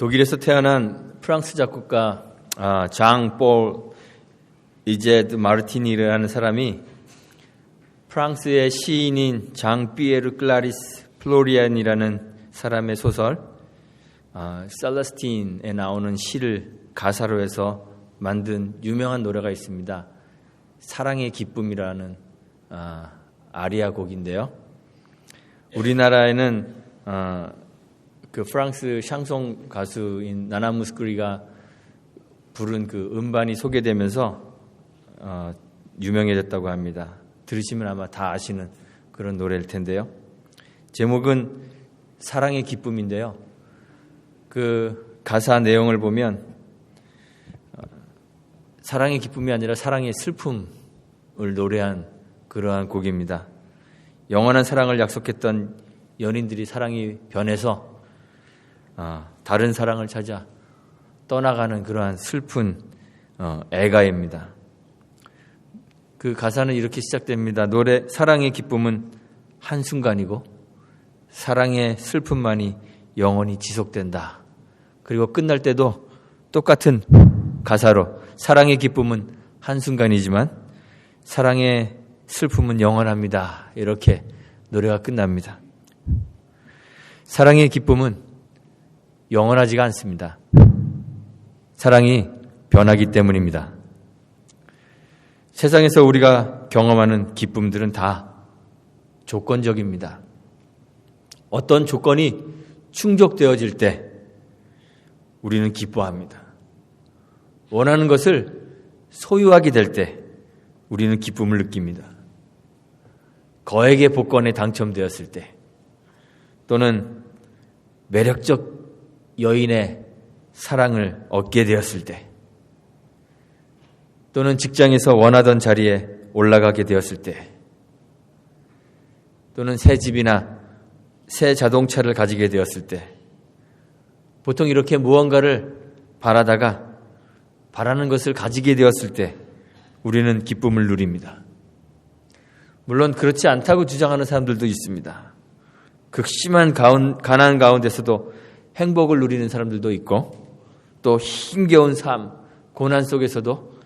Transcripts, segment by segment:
독일에서 태어난 프랑스 작곡가 장-폴 이제드 마르티니라는 사람이 프랑스의 시인인 장-피에르 클라리스 플로리안이라는 사람의 소설 셀레스틴에 나오는 시를 가사로 해서 만든 유명한 노래가 있습니다. 사랑의 기쁨이라는 아리아 곡인데요. 우리나라에는 그 프랑스 샹송 가수인 나나 무스크리가 부른 그 음반이 소개되면서 유명해졌다고 합니다. 들으시면 아마 다 아시는 그런 노래일 텐데요. 제목은 사랑의 기쁨인데요. 그 가사 내용을 보면 사랑의 기쁨이 아니라 사랑의 슬픔을 노래한 그러한 곡입니다. 영원한 사랑을 약속했던 연인들이 사랑이 변해서 다른 사랑을 찾아 떠나가는 그러한 슬픈 애가입니다. 그 가사는 이렇게 시작됩니다. 노래 사랑의 기쁨은 한순간이고 사랑의 슬픔만이 영원히 지속된다. 그리고 끝날 때도 똑같은 가사로 사랑의 기쁨은 한순간이지만 사랑의 슬픔은 영원합니다. 이렇게 노래가 끝납니다. 사랑의 기쁨은 영원하지가 않습니다. 사랑이 변하기 때문입니다. 세상에서 우리가 경험하는 기쁨들은 다 조건적입니다. 어떤 조건이 충족되어질 때 우리는 기뻐합니다. 원하는 것을 소유하게 될 때 우리는 기쁨을 느낍니다. 거액의 복권에 당첨되었을 때 또는 매력적 여인의 사랑을 얻게 되었을 때 또는 직장에서 원하던 자리에 올라가게 되었을 때 또는 새 집이나 새 자동차를 가지게 되었을 때 보통 이렇게 무언가를 바라다가 바라는 것을 가지게 되었을 때 우리는 기쁨을 누립니다. 물론 그렇지 않다고 주장하는 사람들도 있습니다. 극심한 가난 가운데서도 행복을 누리는 사람들도 있고 또 힘겨운 삶, 고난 속에서도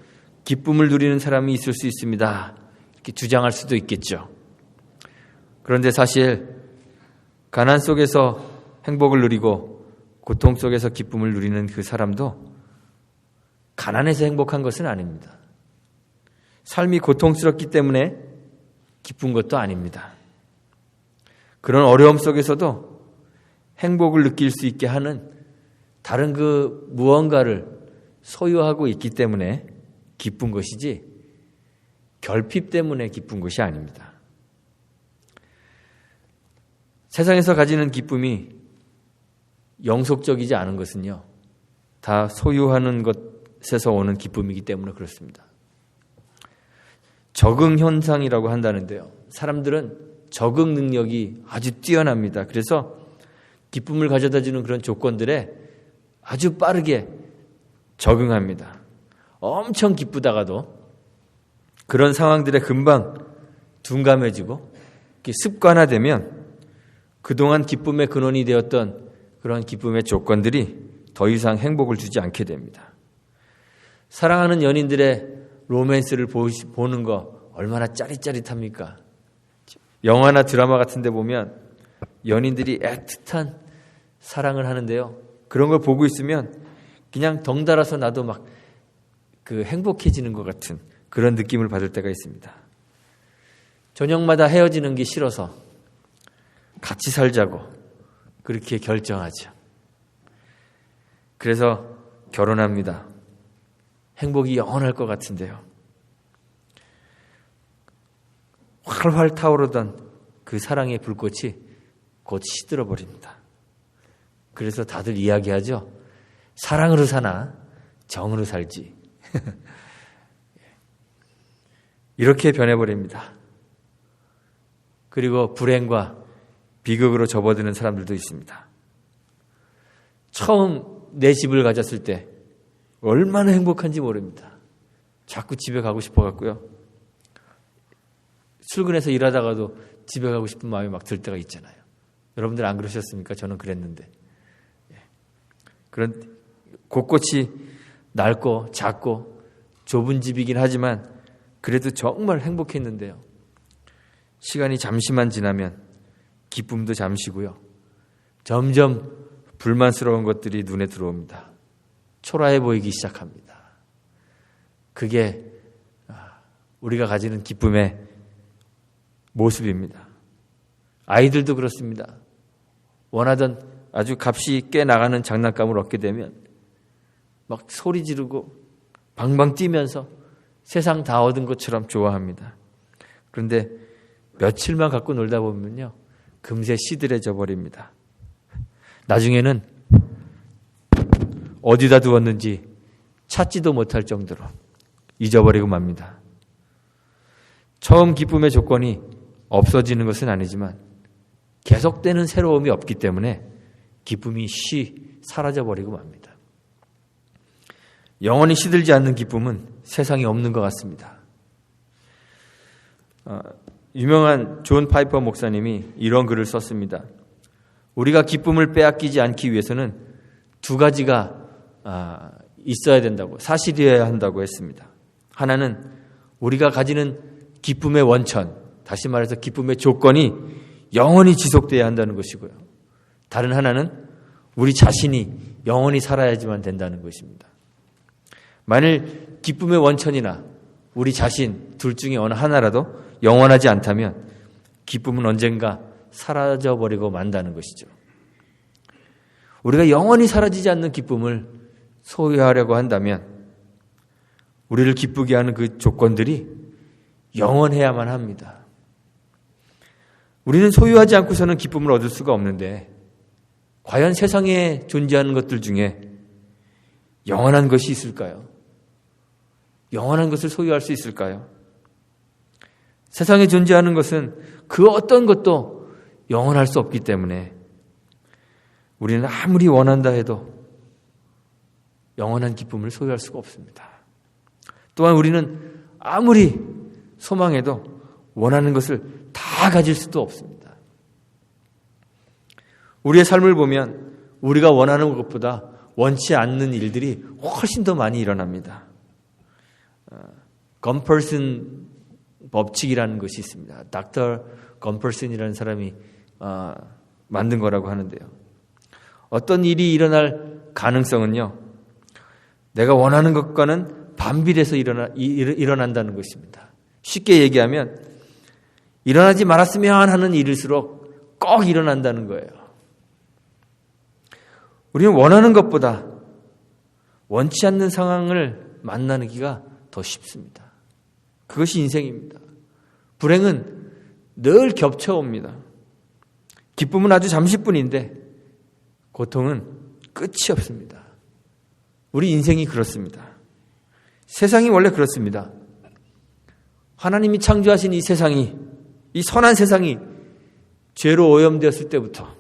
기쁨을 누리는 사람이 있을 수 있습니다. 이렇게 주장할 수도 있겠죠. 그런데 사실 가난 속에서 행복을 누리고 고통 속에서 기쁨을 누리는 그 사람도 가난해서 행복한 것은 아닙니다. 삶이 고통스럽기 때문에 기쁜 것도 아닙니다. 그런 어려움 속에서도 행복을 느낄 수 있게 하는 다른 그 무언가를 소유하고 있기 때문에 기쁜 것이지 결핍 때문에 기쁜 것이 아닙니다. 세상에서 가지는 기쁨이 영속적이지 않은 것은요, 다 소유하는 것에서 오는 기쁨이기 때문에 그렇습니다. 적응 현상이라고 한다는데요. 사람들은 적응 능력이 아주 뛰어납니다. 그래서 기쁨을 가져다주는 그런 조건들에 아주 빠르게 적응합니다. 엄청 기쁘다가도 그런 상황들에 금방 둔감해지고 습관화되면 그동안 기쁨의 근원이 되었던 그런 기쁨의 조건들이 더 이상 행복을 주지 않게 됩니다. 사랑하는 연인들의 로맨스를 보는 거 얼마나 짜릿짜릿합니까? 영화나 드라마 같은 데 보면 연인들이 애틋한 사랑을 하는데요. 그런 걸 보고 있으면 그냥 덩달아서 나도 막 그 행복해지는 것 같은 그런 느낌을 받을 때가 있습니다. 저녁마다 헤어지는 게 싫어서 같이 살자고 그렇게 결정하죠. 그래서 결혼합니다. 행복이 영원할 것 같은데요. 활활 타오르던 그 사랑의 불꽃이 곧 시들어버립니다. 그래서 다들 이야기하죠. 사랑으로 사나 정으로 살지. 이렇게 변해버립니다. 그리고 불행과 비극으로 접어드는 사람들도 있습니다. 처음 내 집을 가졌을 때 얼마나 행복한지 모릅니다. 자꾸 집에 가고 싶어갖고요. 출근해서 일하다가도 집에 가고 싶은 마음이 막 들 때가 있잖아요. 여러분들 안 그러셨습니까? 저는 그랬는데. 그런 곳곳이 낡고 작고 좁은 집이긴 하지만 그래도 정말 행복했는데요. 시간이 잠시만 지나면 기쁨도 잠시고요. 점점 불만스러운 것들이 눈에 들어옵니다. 초라해 보이기 시작합니다. 그게 우리가 가지는 기쁨의 모습입니다. 아이들도 그렇습니다. 원하던 아주 값이 꽤 나가는 장난감을 얻게 되면 막 소리 지르고 방방 뛰면서 세상 다 얻은 것처럼 좋아합니다. 그런데 며칠만 갖고 놀다 보면요, 금세 시들해져 버립니다. 나중에는 어디다 두었는지 찾지도 못할 정도로 잊어버리고 맙니다. 처음 기쁨의 조건이 없어지는 것은 아니지만 계속되는 새로움이 없기 때문에 기쁨이 사라져버리고 맙니다. 영원히 시들지 않는 기쁨은 세상에 없는 것 같습니다. 유명한 존 파이퍼 목사님이 이런 글을 썼습니다. 우리가 기쁨을 빼앗기지 않기 위해서는 두 가지가 있어야 된다고, 사실이어야 한다고 했습니다. 하나는 우리가 가지는 기쁨의 원천, 다시 말해서 기쁨의 조건이 영원히 지속돼야 한다는 것이고요. 다른 하나는 우리 자신이 영원히 살아야지만 된다는 것입니다. 만일 기쁨의 원천이나 우리 자신 둘 중에 어느 하나라도 영원하지 않다면 기쁨은 언젠가 사라져버리고 만다는 것이죠. 우리가 영원히 사라지지 않는 기쁨을 소유하려고 한다면 우리를 기쁘게 하는 그 조건들이 영원해야만 합니다. 우리는 소유하지 않고서는 기쁨을 얻을 수가 없는데 과연 세상에 존재하는 것들 중에 영원한 것이 있을까요? 영원한 것을 소유할 수 있을까요? 세상에 존재하는 것은 그 어떤 것도 영원할 수 없기 때문에 우리는 아무리 원한다 해도 영원한 기쁨을 소유할 수가 없습니다. 또한 우리는 아무리 소망해도 원하는 것을 다 가질 수도 없습니다. 우리의 삶을 보면 우리가 원하는 것보다 원치 않는 일들이 훨씬 더 많이 일어납니다. 검퍼슨 법칙이라는 것이 있습니다. 닥터 검퍼슨이라는 사람이 만든 거라고 하는데요. 어떤 일이 일어날 가능성은요, 내가 원하는 것과는 반비례해서 일어난다는 것입니다. 쉽게 얘기하면 일어나지 말았으면 하는 일일수록 꼭 일어난다는 거예요. 우리는 원하는 것보다 원치 않는 상황을 만나기가 더 쉽습니다. 그것이 인생입니다. 불행은 늘 겹쳐옵니다. 기쁨은 아주 잠시뿐인데 고통은 끝이 없습니다. 우리 인생이 그렇습니다. 세상이 원래 그렇습니다. 하나님이 창조하신 이 세상이, 이 선한 세상이 죄로 오염되었을 때부터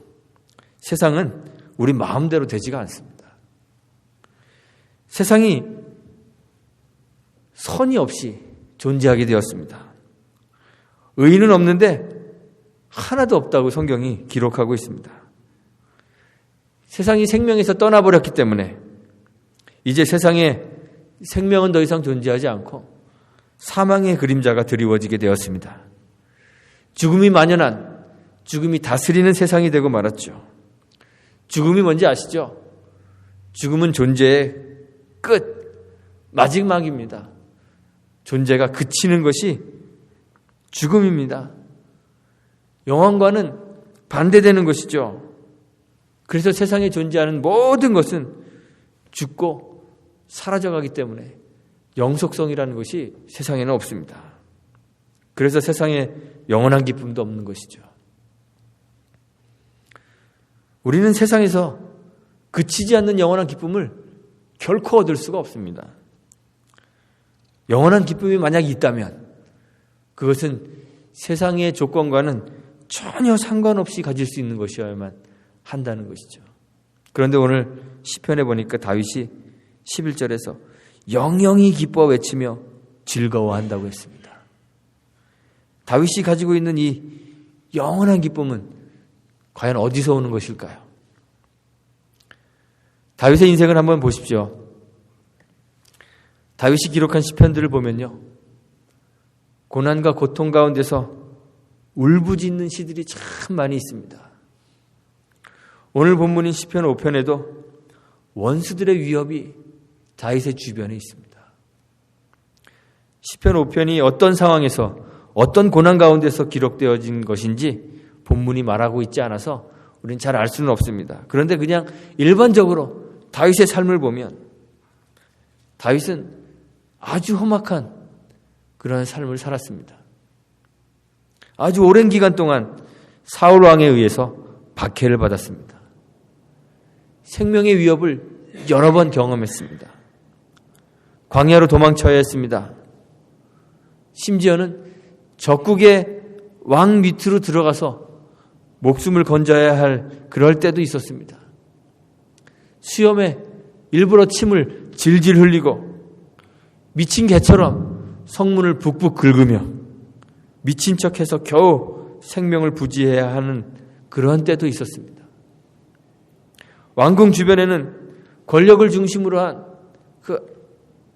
세상은 우리 마음대로 되지가 않습니다. 세상이 선이 없이 존재하게 되었습니다. 의인은 없는데 하나도 없다고 성경이 기록하고 있습니다. 세상이 생명에서 떠나버렸기 때문에 이제 세상에 생명은 더 이상 존재하지 않고 사망의 그림자가 드리워지게 되었습니다. 죽음이 만연한, 죽음이 다스리는 세상이 되고 말았죠. 죽음이 뭔지 아시죠? 죽음은 존재의 끝, 마지막입니다. 존재가 그치는 것이 죽음입니다. 영원과는 반대되는 것이죠. 그래서 세상에 존재하는 모든 것은 죽고 사라져가기 때문에 영속성이라는 것이 세상에는 없습니다. 그래서 세상에 영원한 기쁨도 없는 것이죠. 우리는 세상에서 그치지 않는 영원한 기쁨을 결코 얻을 수가 없습니다. 영원한 기쁨이 만약 있다면 그것은 세상의 조건과는 전혀 상관없이 가질 수 있는 것이어야만 한다는 것이죠. 그런데 오늘 시편에 보니까 다윗이 11절에서 영영이 기뻐 외치며 즐거워한다고 했습니다. 다윗이 가지고 있는 이 영원한 기쁨은 과연 어디서 오는 것일까요? 다윗의 인생을 한번 보십시오. 다윗이 기록한 시편들을 보면요, 고난과 고통 가운데서 울부짖는 시들이 참 많이 있습니다. 오늘 본문인 시편 5편에도 원수들의 위협이 다윗의 주변에 있습니다. 시편 5편이 어떤 상황에서 어떤 고난 가운데서 기록되어진 것인지 본문이 말하고 있지 않아서 우리는 잘 알 수는 없습니다. 그런데 그냥 일반적으로 다윗의 삶을 보면 다윗은 아주 험악한 그런 삶을 살았습니다. 아주 오랜 기간 동안 사울 왕에 의해서 박해를 받았습니다. 생명의 위협을 여러 번 경험했습니다. 광야로 도망쳐야 했습니다. 심지어는 적국의 왕 밑으로 들어가서 목숨을 건져야 할 그럴 때도 있었습니다. 수염에 일부러 침을 질질 흘리고 미친 개처럼 성문을 북북 긁으며 미친 척해서 겨우 생명을 부지해야 하는 그런 때도 있었습니다. 왕궁 주변에는 권력을 중심으로 한 그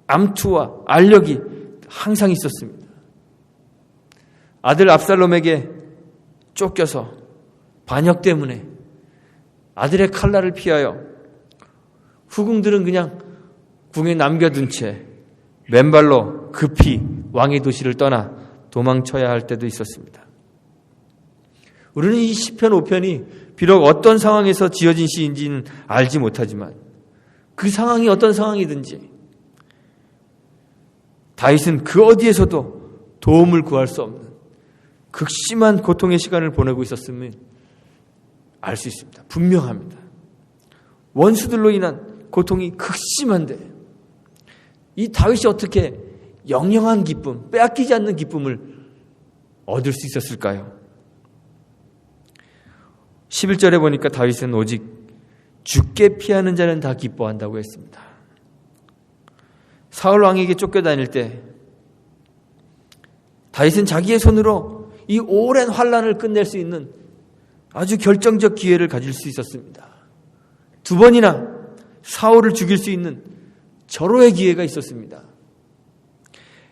암투와 알력이 항상 있었습니다. 아들 압살롬에게 쫓겨서 반역 때문에 아들의 칼날을 피하여 후궁들은 그냥 궁에 남겨둔 채 맨발로 급히 왕의 도시를 떠나 도망쳐야 할 때도 있었습니다. 우리는 이 시편 5편이 비록 어떤 상황에서 지어진 시인지는 알지 못하지만 그 상황이 어떤 상황이든지 다윗은 그 어디에서도 도움을 구할 수 없는 극심한 고통의 시간을 보내고 있었음을 알 수 있습니다. 분명합니다. 원수들로 인한 고통이 극심한데 이 다윗이 어떻게 영영한 기쁨, 빼앗기지 않는 기쁨을 얻을 수 있었을까요? 11절에 보니까 다윗은 오직 죽게 피하는 자는 다 기뻐한다고 했습니다. 사울 왕에게 쫓겨다닐 때 다윗은 자기의 손으로 이 오랜 환난을 끝낼 수 있는 아주 결정적 기회를 가질 수 있었습니다. 2번이나 사울을 죽일 수 있는 절호의 기회가 있었습니다.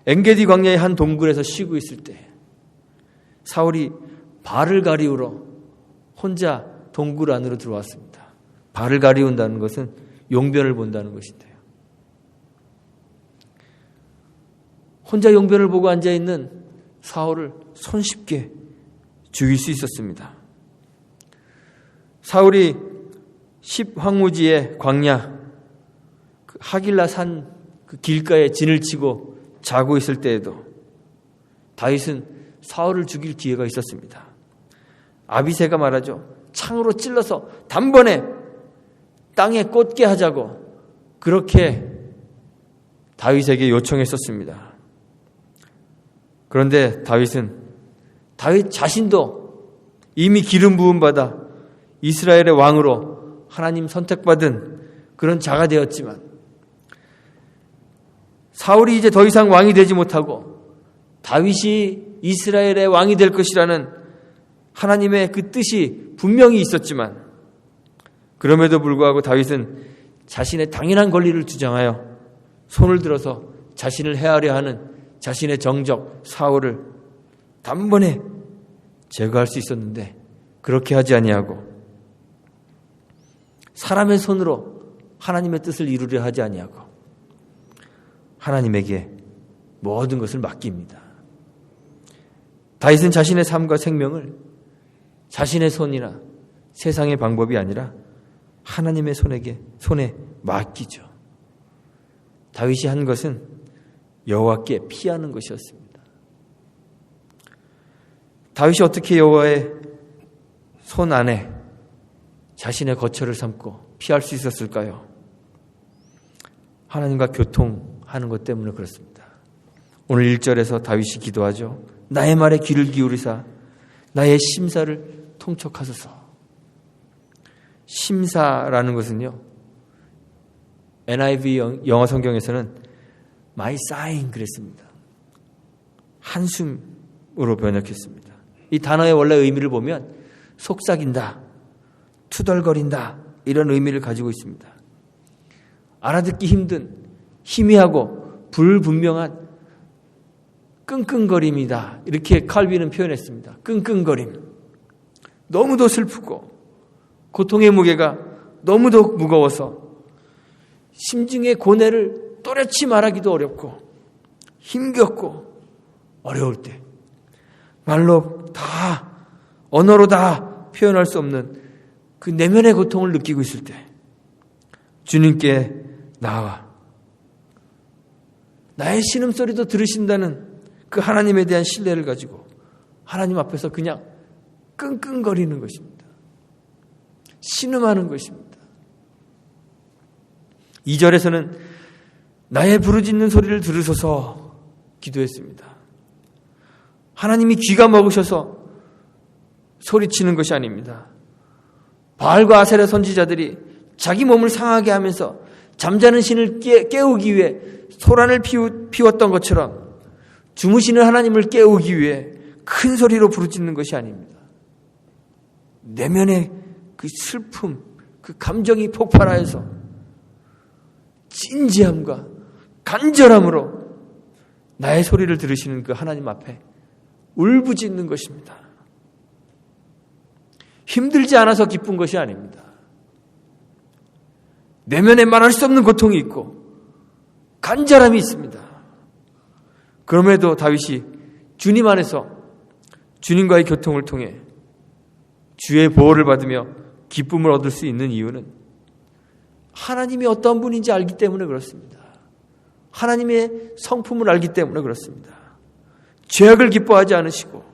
엔게디 광야의 한 동굴에서 쉬고 있을 때 사울이 발을 가리우러 혼자 동굴 안으로 들어왔습니다. 발을 가리운다는 것은 용변을 본다는 것인데요. 혼자 용변을 보고 앉아있는 사울을 손쉽게 죽일 수 있었습니다. 사울이 10황무지의 광야 그 하길라 산 그 길가에 진을 치고 자고 있을 때에도 다윗은 사울을 죽일 기회가 있었습니다. 아비새가 말하죠. 창으로 찔러서 단번에 땅에 꽂게 하자고 그렇게 다윗에게 요청했었습니다. 그런데 다윗 자신도 이미 기름 부음 받아 이스라엘의 왕으로 하나님 선택받은 그런 자가 되었지만 사울이 이제 더 이상 왕이 되지 못하고 다윗이 이스라엘의 왕이 될 것이라는 하나님의 그 뜻이 분명히 있었지만 그럼에도 불구하고 다윗은 자신의 당연한 권리를 주장하여 손을 들어서 자신을 해하려 하는 자신의 정적 사울을 단번에 제거할 수 있었는데 그렇게 하지 아니하고 사람의 손으로 하나님의 뜻을 이루려 하지 아니하고 하나님에게 모든 것을 맡깁니다. 다윗은 자신의 삶과 생명을 자신의 손이나 세상의 방법이 아니라 하나님의 손에 맡기죠. 다윗이 한 것은 여호와께 피하는 것이었습니다. 다윗이 어떻게 여호와의 손 안에 자신의 거처를 삼고 피할 수 있었을까요? 하나님과 교통하는 것 때문에 그렇습니다. 오늘 1절에서 다윗이 기도하죠. 나의 말에 귀를 기울이사 나의 심사를 통촉하소서. 심사라는 것은요, NIV 영어 성경에서는 my sighing 그랬습니다. 한숨으로 번역했습니다. 이 단어의 원래 의미를 보면 속삭인다, 투덜거린다 이런 의미를 가지고 있습니다. 알아듣기 힘든 희미하고 불분명한 끙끙거림이다. 이렇게 칼빈은 표현했습니다. 끙끙거림. 너무도 슬프고 고통의 무게가 너무도 무거워서 심중의 고뇌를 또렷이 말하기도 어렵고 힘겹고 어려울 때 말로 다 언어로 다 표현할 수 없는 그 내면의 고통을 느끼고 있을 때 주님께 나와 나의 신음소리도 들으신다는 그 하나님에 대한 신뢰를 가지고 하나님 앞에서 그냥 끙끙거리는 것입니다. 신음하는 것입니다. 2절에서는 나의 부르짖는 소리를 들으소서 기도했습니다. 하나님이 귀가 먹으셔서 소리치는 것이 아닙니다. 바알과 아세라 선지자들이 자기 몸을 상하게 하면서 잠자는 신을 깨우기 위해 소란을 피웠던 것처럼 주무시는 하나님을 깨우기 위해 큰 소리로 부르짖는 것이 아닙니다. 내면의 그 슬픔, 그 감정이 폭발하여서 진지함과 간절함으로 나의 소리를 들으시는 그 하나님 앞에 울부짖는 것입니다. 힘들지 않아서 기쁜 것이 아닙니다. 내면에 말할 수 없는 고통이 있고 간절함이 있습니다. 그럼에도 다윗이 주님 안에서 주님과의 교통을 통해 주의 보호를 받으며 기쁨을 얻을 수 있는 이유는 하나님이 어떤 분인지 알기 때문에 그렇습니다. 하나님의 성품을 알기 때문에 그렇습니다. 죄악을 기뻐하지 않으시고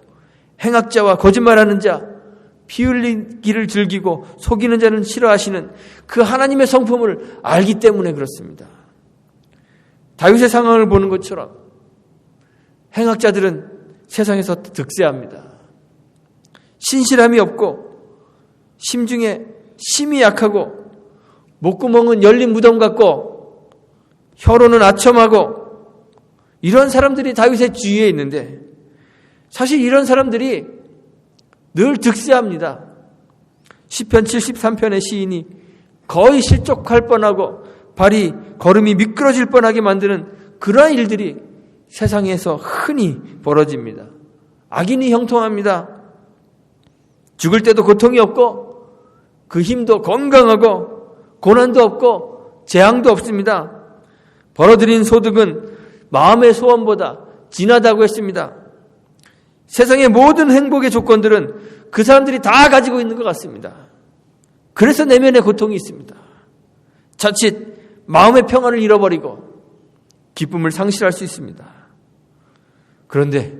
행악자와 거짓말하는 자, 피 흘리기를 즐기고 속이는 자는 싫어하시는 그 하나님의 성품을 알기 때문에 그렇습니다. 다윗의 상황을 보는 것처럼 행악자들은 세상에서 득세합니다. 신실함이 없고 심중에 심이 약하고 목구멍은 열린 무덤 같고 혀로는 아첨하고 이런 사람들이 다윗의 주위에 있는데 사실 이런 사람들이 늘 득세합니다. 시편 73편의 시인이 거의 실족할 뻔하고 발이 걸음이 미끄러질 뻔하게 만드는 그러한 일들이 세상에서 흔히 벌어집니다. 악인이 형통합니다. 죽을 때도 고통이 없고 그 힘도 건강하고 고난도 없고 재앙도 없습니다. 벌어들인 소득은 마음의 소원보다 진하다고 했습니다. 세상의 모든 행복의 조건들은 그 사람들이 다 가지고 있는 것 같습니다. 그래서 내면에 고통이 있습니다. 자칫 마음의 평안을 잃어버리고 기쁨을 상실할 수 있습니다. 그런데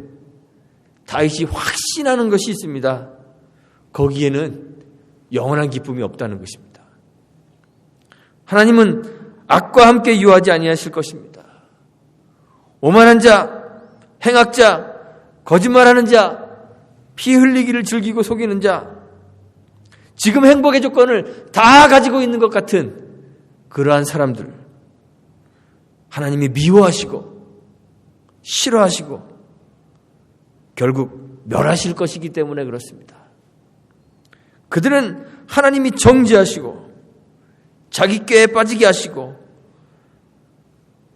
다윗이 확신하는 것이 있습니다. 거기에는 영원한 기쁨이 없다는 것입니다. 하나님은 악과 함께 유하지 아니하실 것입니다. 오만한 자, 행악자, 거짓말하는 자, 피 흘리기를 즐기고 속이는 자, 지금 행복의 조건을 다 가지고 있는 것 같은 그러한 사람들, 하나님이 미워하시고 싫어하시고 결국 멸하실 것이기 때문에 그렇습니다. 그들은 하나님이 정죄하시고 자기 꾀에 빠지게 하시고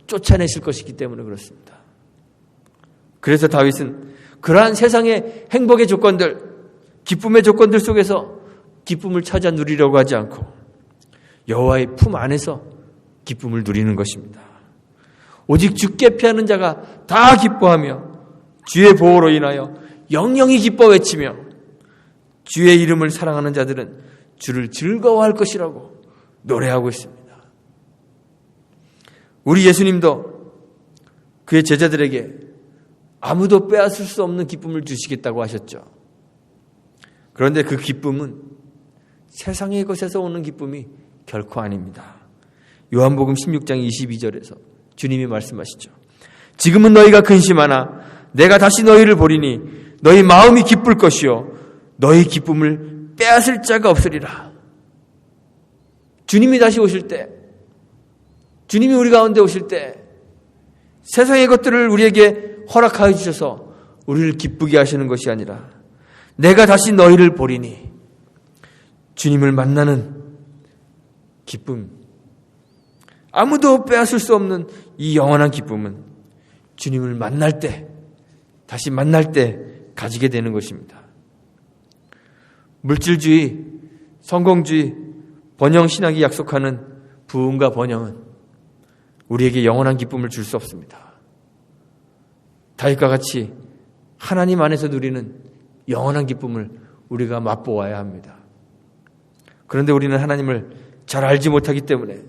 쫓아내실 것이기 때문에 그렇습니다. 그래서 다윗은 그러한 세상의 행복의 조건들, 기쁨의 조건들 속에서 기쁨을 찾아 누리려고 하지 않고 여호와의 품 안에서 기쁨을 누리는 것입니다. 오직 주께 피하는 자가 다 기뻐하며 주의 보호로 인하여 영영이 기뻐 외치며 주의 이름을 사랑하는 자들은 주를 즐거워할 것이라고 노래하고 있습니다. 우리 예수님도 그의 제자들에게 아무도 빼앗을 수 없는 기쁨을 주시겠다고 하셨죠. 그런데 그 기쁨은 세상의 것에서 오는 기쁨이 결코 아닙니다. 요한복음 16장 22절에서 주님이 말씀하시죠. 지금은 너희가 근심하나 내가 다시 너희를 보리니 너희 마음이 기쁠 것이요 너희 기쁨을 빼앗을 자가 없으리라. 주님이 다시 오실 때, 주님이 우리 가운데 오실 때 세상의 것들을 우리에게 허락하여 주셔서 우리를 기쁘게 하시는 것이 아니라 내가 다시 너희를 보리니 주님을 만나는 기쁨, 아무도 빼앗을 수 없는 이 영원한 기쁨은 주님을 만날 때, 다시 만날 때 가지게 되는 것입니다. 물질주의, 성공주의, 번영신학이 약속하는 부흥과 번영은 우리에게 영원한 기쁨을 줄 수 없습니다. 다윗과 같이 하나님 안에서 누리는 영원한 기쁨을 우리가 맛보아야 합니다. 그런데 우리는 하나님을 잘 알지 못하기 때문에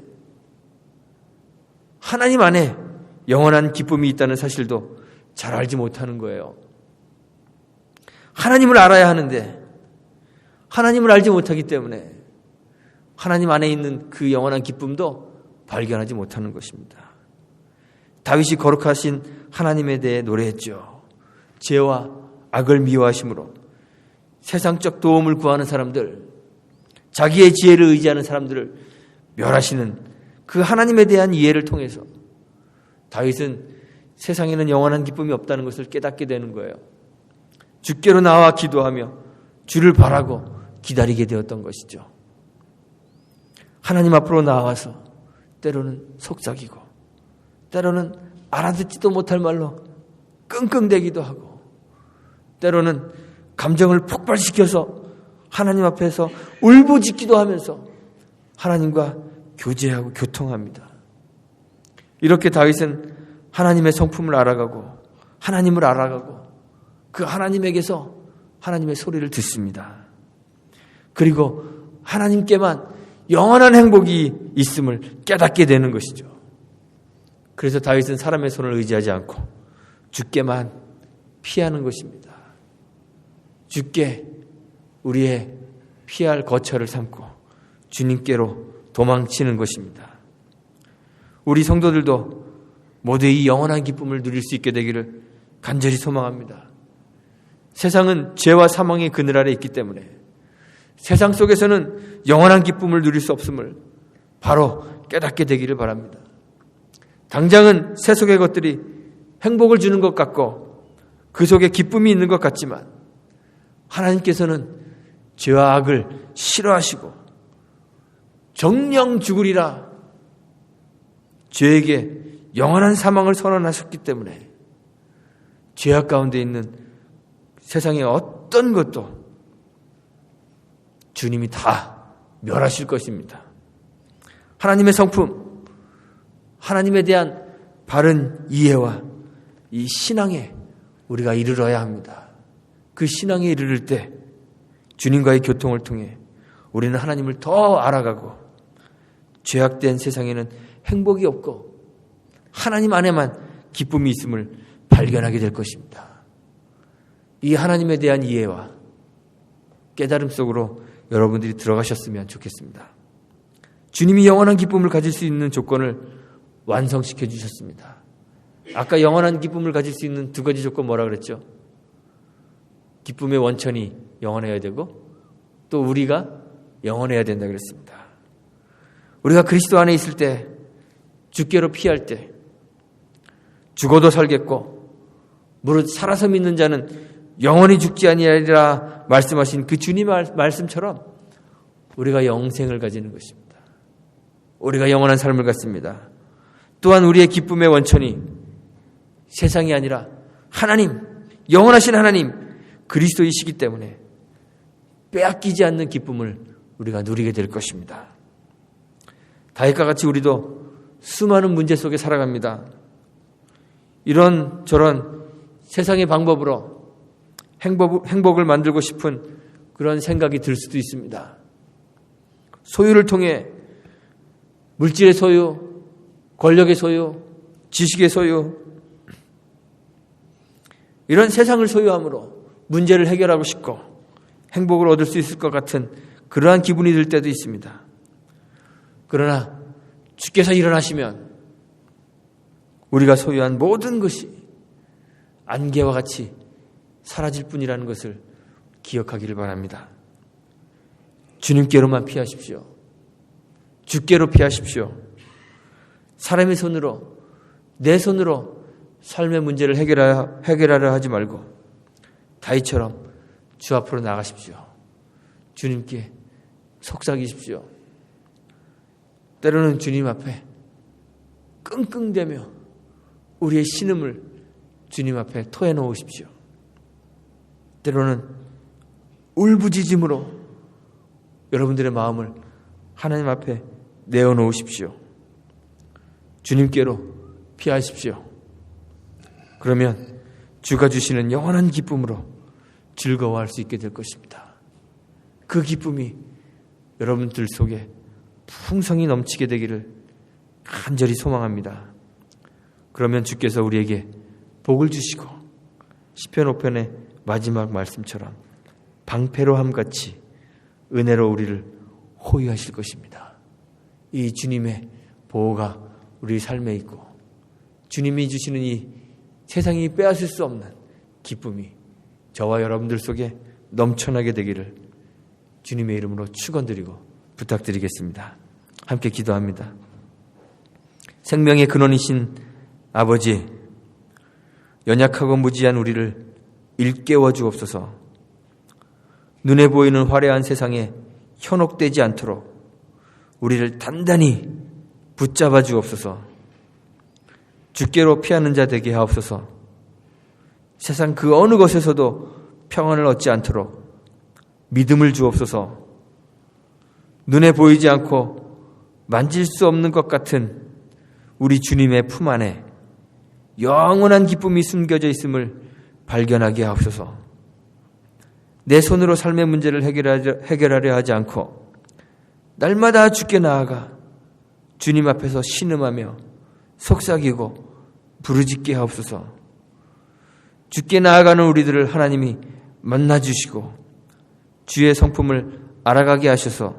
하나님 안에 영원한 기쁨이 있다는 사실도 잘 알지 못하는 거예요. 하나님을 알아야 하는데 하나님을 알지 못하기 때문에 하나님 안에 있는 그 영원한 기쁨도 발견하지 못하는 것입니다. 다윗이 거룩하신 하나님에 대해 노래했죠. 죄와 악을 미워하심으로 세상적 도움을 구하는 사람들, 자기의 지혜를 의지하는 사람들을 멸하시는 그 하나님에 대한 이해를 통해서 다윗은 세상에는 영원한 기쁨이 없다는 것을 깨닫게 되는 거예요. 주께로 나와 기도하며 주를 바라고 기다리게 되었던 것이죠. 하나님 앞으로 나와서 때로는 속삭이고 때로는 알아듣지도 못할 말로 끙끙대기도 하고 때로는 감정을 폭발시켜서 하나님 앞에서 울부짖기도 하면서 하나님과 교제하고 교통합니다. 이렇게 다윗은 하나님의 성품을 알아가고 하나님을 알아가고 그 하나님에게서 하나님의 소리를 듣습니다. 그리고 하나님께만 영원한 행복이 있음을 깨닫게 되는 것이죠. 그래서 다윗은 사람의 손을 의지하지 않고 주께만 피하는 것입니다. 주께 우리의 피할 거처를 삼고 주님께로 도망치는 것입니다. 우리 성도들도 모두 이 영원한 기쁨을 누릴 수 있게 되기를 간절히 소망합니다. 세상은 죄와 사망의 그늘 아래 있기 때문에 세상 속에서는 영원한 기쁨을 누릴 수 없음을 바로 깨닫게 되기를 바랍니다. 당장은 세속의 것들이 행복을 주는 것 같고 그 속에 기쁨이 있는 것 같지만 하나님께서는 죄와 악을 싫어하시고 정령 죽으리라 죄에게 영원한 사망을 선언하셨기 때문에 죄악 가운데 있는 세상의 어떤 것도 주님이 다 멸하실 것입니다. 하나님의 성품, 하나님에 대한 바른 이해와 이 신앙에 우리가 이르러야 합니다. 그 신앙에 이르를 때 주님과의 교통을 통해 우리는 하나님을 더 알아가고 죄악된 세상에는 행복이 없고 하나님 안에만 기쁨이 있음을 발견하게 될 것입니다. 이 하나님에 대한 이해와 깨달음 속으로 여러분들이 들어가셨으면 좋겠습니다. 주님이 영원한 기쁨을 가질 수 있는 조건을 완성시켜 주셨습니다. 아까 영원한 기쁨을 가질 수 있는 두 가지 조건 뭐라 그랬죠? 기쁨의 원천이 영원해야 되고 또 우리가 영원해야 된다 그랬습니다. 우리가 그리스도 안에 있을 때 주께로 피할 때 죽어도 살겠고 무릇 살아서 믿는 자는 영원히 죽지 아니하리라 말씀하신 그 주님의 말씀처럼 우리가 영생을 가지는 것입니다. 우리가 영원한 삶을 갖습니다. 또한 우리의 기쁨의 원천이 세상이 아니라 하나님, 영원하신 하나님 그리스도이시기 때문에 빼앗기지 않는 기쁨을 우리가 누리게 될 것입니다. 다윗과 같이 우리도 수많은 문제 속에 살아갑니다. 이런 저런 세상의 방법으로 행복을 만들고 싶은 그런 생각이 들 수도 있습니다. 소유를 통해 물질의 소유, 권력의 소유, 지식의 소유 이런 세상을 소유함으로 문제를 해결하고 싶고 행복을 얻을 수 있을 것 같은 그러한 기분이 들 때도 있습니다. 그러나 주께서 일어나시면 우리가 소유한 모든 것이 안개와 같이 사라질 뿐이라는 것을 기억하기를 바랍니다. 주님께로만 피하십시오. 주께로 피하십시오. 사람의 손으로 내 손으로 삶의 문제를 해결하려 하지 말고 다윗처럼 주 앞으로 나가십시오. 주님께 속삭이십시오. 때로는 주님 앞에 끙끙대며 우리의 신음을 주님 앞에 토해놓으십시오. 때로는 울부짖음으로 여러분들의 마음을 하나님 앞에 내어놓으십시오. 주님께로 피하십시오. 그러면 주가 주시는 영원한 기쁨으로 즐거워할 수 있게 될 것입니다. 그 기쁨이 여러분들 속에 풍성히 넘치게 되기를 간절히 소망합니다. 그러면 주께서 우리에게 복을 주시고 시편 5편의 마지막 말씀처럼 방패로함같이 은혜로 우리를 호위하실 것입니다. 이 주님의 보호가 우리 삶에 있고 주님이 주시는 이 세상이 빼앗을 수 없는 기쁨이 저와 여러분들 속에 넘쳐나게 되기를 주님의 이름으로 축원드리고 부탁드리겠습니다. 함께 기도합니다. 생명의 근원이신 아버지, 연약하고 무지한 우리를 일깨워 주옵소서. 눈에 보이는 화려한 세상에 현혹되지 않도록 우리를 단단히 붙잡아 주옵소서. 주께로 피하는 자 되게 하옵소서. 세상 그 어느 것에서도 평안을 얻지 않도록 믿음을 주옵소서. 눈에 보이지 않고 만질 수 없는 것 같은 우리 주님의 품 안에 영원한 기쁨이 숨겨져 있음을 발견하게 하옵소서. 내 손으로 삶의 문제를 해결하려 하지 않고 날마다 주께 나아가 주님 앞에서 신음하며 속삭이고 부르짖게 하옵소서. 주께 나아가는 우리들을 하나님이 만나주시고 주의 성품을 알아가게 하셔서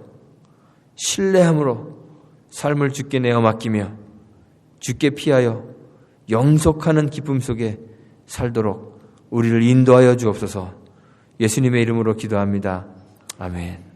신뢰함으로 삶을 주께 내어 맡기며 주께 피하여 영속하는 기쁨 속에 살도록 우리를 인도하여 주옵소서. 예수님의 이름으로 기도합니다. 아멘.